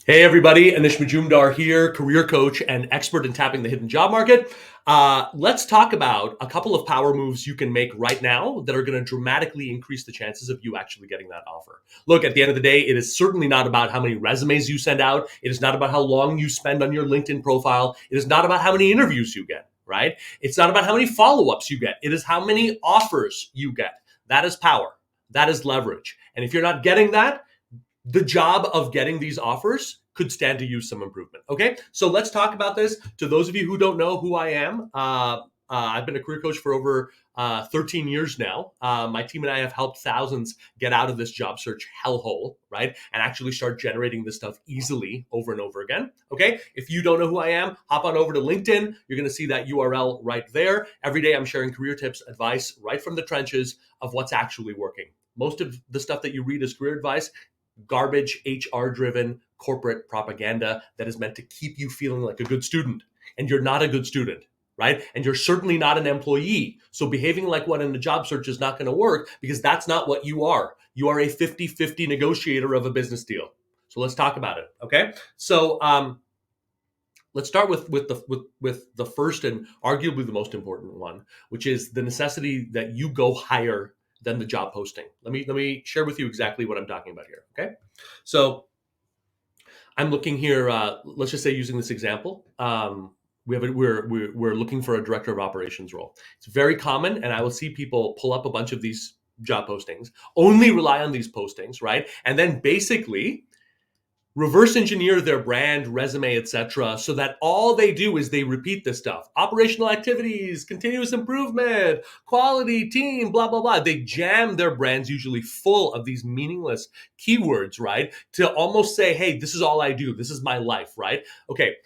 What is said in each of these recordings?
Hey everybody, Anish Majumdar here, career coach and expert in tapping the hidden job market. Let's talk about a couple of power moves you can make right now that are going to dramatically increase the chances of you actually getting that offer. Look, at the end of the day, it is certainly not about how many resumes you send out. It is not about how long you spend on your LinkedIn profile. It is not about how many interviews you get, right? It's not about how many follow-ups you get. It is how many offers you get. That is power. That is leverage. And if you're not getting that, the job of getting these offers could stand to use some improvement. Okay, so let's talk about this. To those of you who don't know who I am, I've been a career coach for over 13 years now. My team and I have helped thousands get out of this job search hellhole, right? And actually start generating this stuff easily over and over again. Okay, if you don't know who I am, hop on over to LinkedIn. You're going to see that URL right there. Every day I'm sharing career tips, advice right from the trenches of what's actually working. Most of the stuff that you read as career advice, garbage, HR driven corporate propaganda that is meant to keep you feeling like a good student. And you're not a good student, right? And you're certainly not an employee. So behaving like one in a job search is not going to work because that's not what you are. You are a 50-50 negotiator of a business deal. So let's talk about it. Okay. So let's start with the first and arguably the most important one, which is the necessity that you go higher than the job posting. Let me share with you exactly what I'm talking about here. Okay, so I'm looking here. Let's just say using this example, we're looking for a director of operations role. It's very common, and I will see people pull up a bunch of these job postings, only rely on these postings, right, and then basically reverse engineer their brand, resume, etc., so that all they do is they repeat this stuff. Operational activities, continuous improvement, quality, team, blah, blah, blah. They jam their brands usually full of these meaningless keywords, right? To almost say, hey, this is all I do. This is my life, right? Okay,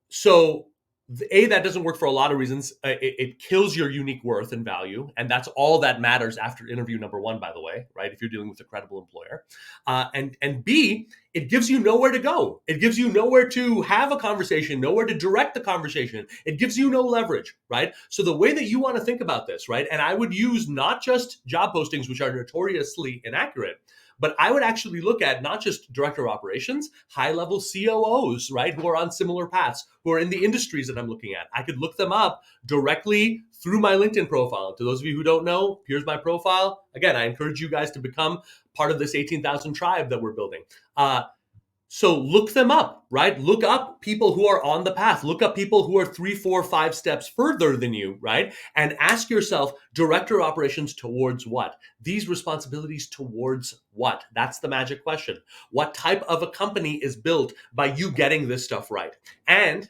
so that doesn't work for a lot of reasons. It kills your unique worth and value, and that's all that matters after interview number one, by the way, right? If you're dealing with a credible employer, and B, it gives you nowhere to go. It gives you nowhere to have a conversation, nowhere to direct the conversation. It gives you no leverage, right? So the way that you want to think about this, right? And I would use not just job postings, which are notoriously inaccurate, but I would actually look at not just director of operations, high-level COOs, right, who are on similar paths, who are in the industries that I'm looking at. I could look them up directly through my LinkedIn profile. To those of you who don't know, here's my profile. Again, I encourage you guys to become part of this 18,000 tribe that we're building. So look them up, right? Look up people who are on the path. Look up people who are 3, 4, 5 steps further than you, right? And ask yourself, director of operations towards what? These responsibilities towards what? That's the magic question. What type of a company is built by you getting this stuff right? And,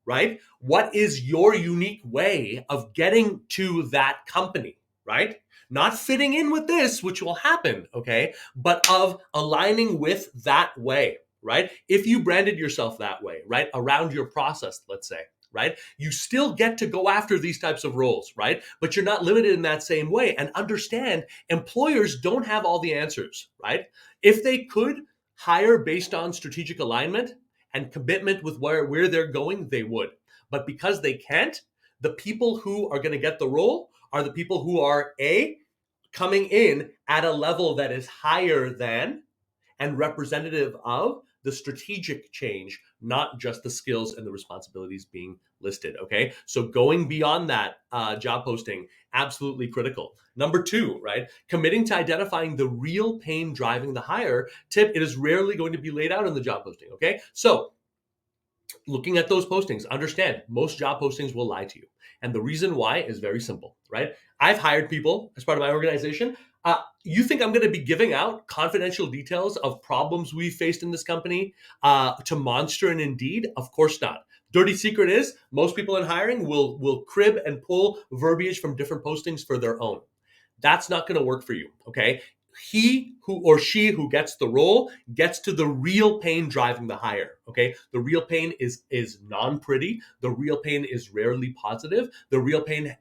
right, what is your unique way of getting to that company, right? Not fitting in with this, which will happen, okay? But of aligning with that way, right? If you branded yourself that way, right, around your process, let's say, right, you still get to go after these types of roles, right? But you're not limited in that same way. And understand, employers don't have all the answers, right? If they could hire based on strategic alignment and commitment with where they're going, they would. But because they can't, the people who are going to get the role are the people who are coming in at a level that is higher than and representative of the strategic change, not just the skills and the responsibilities being listed. Okay, so going beyond that job posting, absolutely critical. Number 2, right, committing to identifying the real pain driving the hire. Tip: it is rarely going to be laid out in the job posting. Okay, so looking at those postings, understand most job postings will lie to you. And the reason why is very simple, right? I've hired people as part of my organization. You think I'm going to be giving out confidential details of problems we faced in this company to Monster and Indeed? Of course not. Dirty secret is most people in hiring will crib and pull verbiage from different postings for their own. That's not going to work for you, okay? He who or she who gets the role gets to the real pain driving the hire. Okay, the real pain is non-pretty. The real pain is rarely positive. The real pain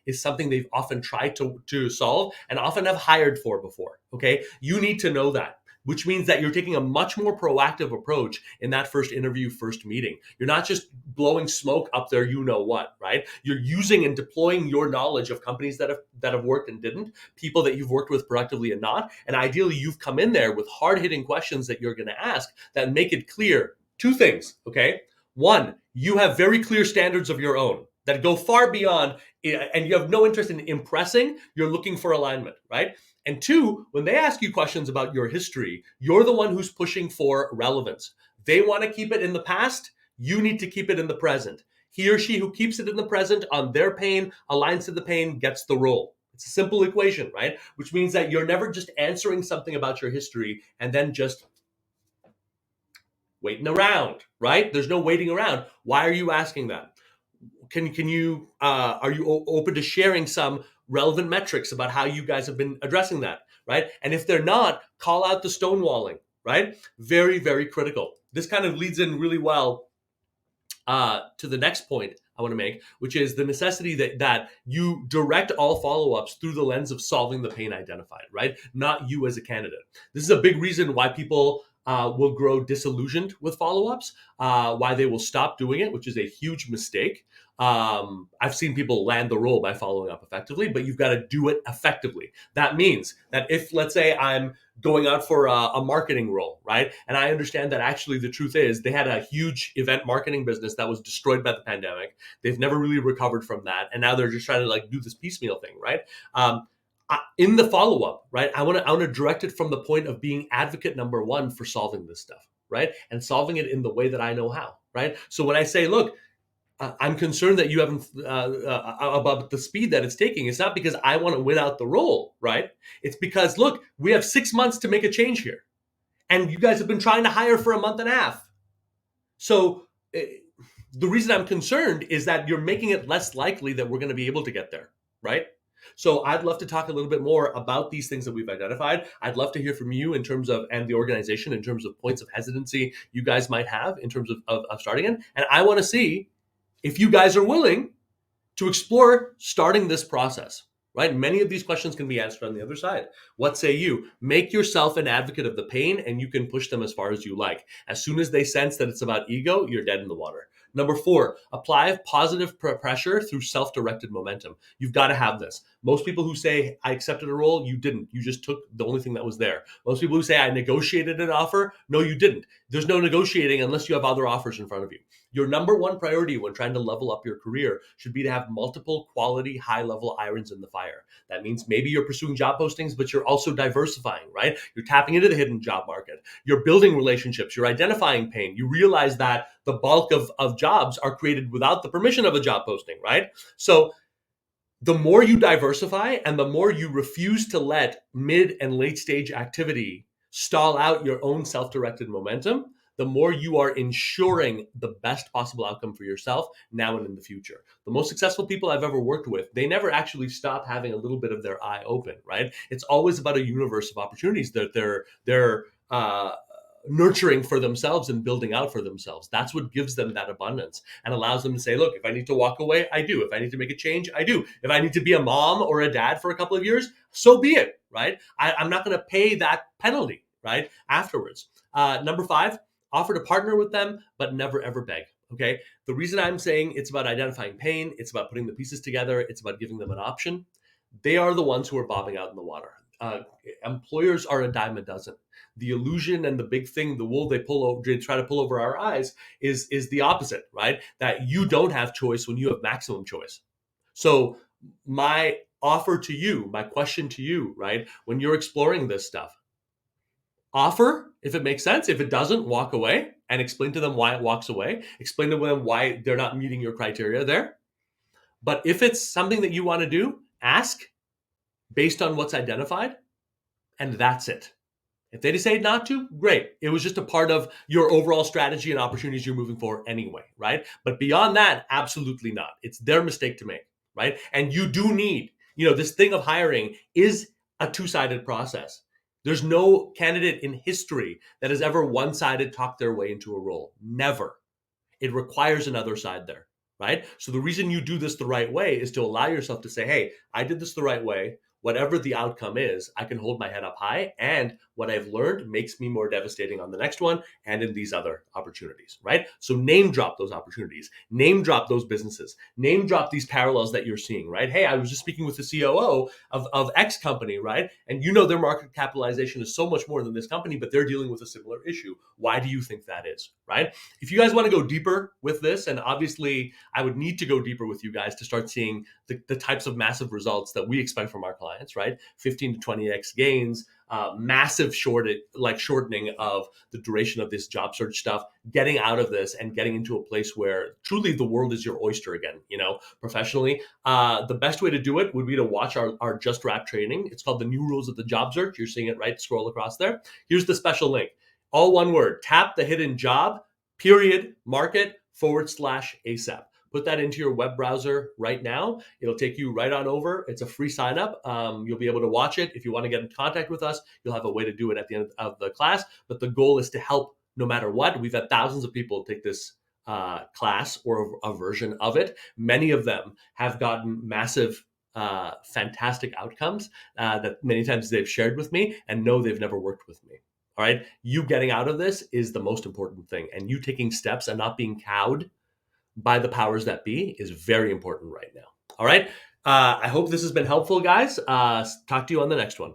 is something they've often tried to solve and often have hired for before. Okay, you need to know that. which means that you're taking a much more proactive approach in that first interview, first meeting. You're not just blowing smoke up there, you know what, right? You're using and deploying your knowledge of companies that have worked and didn't, people that you've worked with productively and not, and ideally you've come in there with hard-hitting questions that you're going to ask that make it clear two things, okay? One, you have very clear standards of your own that go far beyond, and you have no interest in impressing, you're looking for alignment, right? And two, when they ask you questions about your history, you're the one who's pushing for relevance. They want to keep it in the past, you need to keep it in the present. He or she who keeps it in the present on their pain, aligns to the pain, gets the role. It's a simple equation, right? Which means that you're never just answering something about your history and then just waiting around, right? There's no waiting around. Why are you asking that? Can you are you open to sharing some relevant metrics about how you guys have been addressing that, right? And if they're not, call out the stonewalling, right? Very, very critical. This kind of leads in really well to the next point I want to make, which is the necessity that you direct all follow-ups through the lens of solving the pain identified, right? Not you as a candidate. This is a big reason why people will grow disillusioned with follow-ups, why they will stop doing it, which is a huge mistake. I've seen people land the role by following up effectively, but you've got to do it effectively. That means that if, let's say, I'm going out for a marketing role, right? And I understand that actually the truth is they had a huge event marketing business that was destroyed by the pandemic. They've never really recovered from that. And now they're just trying to like do this piecemeal thing, right? In the follow-up, right? I want to direct it from the point of being advocate number one for solving this stuff, right? And solving it in the way that I know how, right? So when I say, look, I'm concerned that you haven't about the speed that it's taking. It's not because I want to win out the role, right? It's because, look, we have 6 months to make a change here. And you guys have been trying to hire for a month and a half. So the reason I'm concerned is that you're making it less likely that we're going to be able to get there, right? So I'd love to talk a little bit more about these things that we've identified. I'd love to hear from you in terms of, and the organization in terms of points of hesitancy you guys might have in terms of starting it. And I want to see if you guys are willing to explore starting this process, right? Many of these questions can be answered on the other side. What say you? Make yourself an advocate of the pain and you can push them as far as you like. As soon as they sense that it's about ego, you're dead in the water. Number 4, apply positive pressure through self-directed momentum. You've got to have this. Most people who say, I accepted a role, you didn't. You just took the only thing that was there. Most people who say, I negotiated an offer, no, you didn't. There's no negotiating unless you have other offers in front of you. Your number one priority when trying to level up your career should be to have multiple quality, high-level irons in the fire. That means maybe you're pursuing job postings, but you're also diversifying, right? You're tapping into the hidden job market. You're building relationships. You're identifying pain. You realize that the bulk of jobs are created without the permission of a job posting, right? So the more you diversify and the more you refuse to let mid and late stage activity stall out your own self-directed momentum, the more you are ensuring the best possible outcome for yourself now and in the future. The most successful people I've ever worked with, they never actually stop having a little bit of their eye open, right? It's always about a universe of opportunities that they're nurturing for themselves and building out for themselves. That's what gives them that abundance and allows them to say, look, if I need to walk away, I do. If I need to make a change, I do. If I need to be a mom or a dad for a couple of years, so be it, right? I'm not going to pay that penalty, right, afterwards. Number 5, offer to partner with them, but never ever beg. Okay. The reason I'm saying it's about identifying pain, it's about putting the pieces together, it's about giving them an option. They are the ones who are bobbing out in the water. Employers are a dime a dozen. The illusion and the big thing, the wool they try to pull over our eyes is the opposite, right? That you don't have choice when you have maximum choice. So my offer to you, my question to you, right, when you're exploring this stuff, offer if it makes sense. If it doesn't, walk away and explain to them why it walks away. Explain to them why they're not meeting your criteria there. But if it's something that you want to do, ask based on what's identified, and that's it. If they decide not to, great. It was just a part of your overall strategy and opportunities you're moving for anyway, right? But beyond that, absolutely not. It's their mistake to make, right? And you do need, this thing of hiring is a two-sided process. There's no candidate in history that has ever one-sided talked their way into a role. Never. It requires another side there, right? So the reason you do this the right way is to allow yourself to say, hey, I did this the right way. whatever the outcome is, I can hold my head up high. And what I've learned makes me more devastating on the next one and in these other opportunities, right? So name drop those opportunities, name drop those businesses, name drop these parallels that you're seeing, right? Hey, I was just speaking with the COO of X company, right? And their market capitalization is so much more than this company, but they're dealing with a similar issue. Why do you think that is, right? If you guys want to go deeper with this, and obviously I would need to go deeper with you guys to start seeing the types of massive results that we expect from our clients, right? 15 to 20x gains, massive shortening of the duration of this job search stuff, getting out of this and getting into a place where truly the world is your oyster again, professionally. The best way to do it would be to watch our Just Wrap training. It's called The New Rules of the Job Search. You're seeing it, right? Scroll across there. Here's the special link. All one word, tap the hidden job, market/ASAP. Put that into your web browser right now. It'll take you right on over. It's a free sign up. You'll be able to watch it. If you want to get in contact with us, you'll have a way to do it at the end of the class. But the goal is to help no matter what. We've had thousands of people take this class or a version of it. Many of them have gotten massive, fantastic outcomes that many times they've shared with me and know they've never worked with me. All right. You getting out of this is the most important thing. And you taking steps and not being cowed by the powers that be is very important right now. All right. I hope this has been helpful, guys. Talk to you on the next one.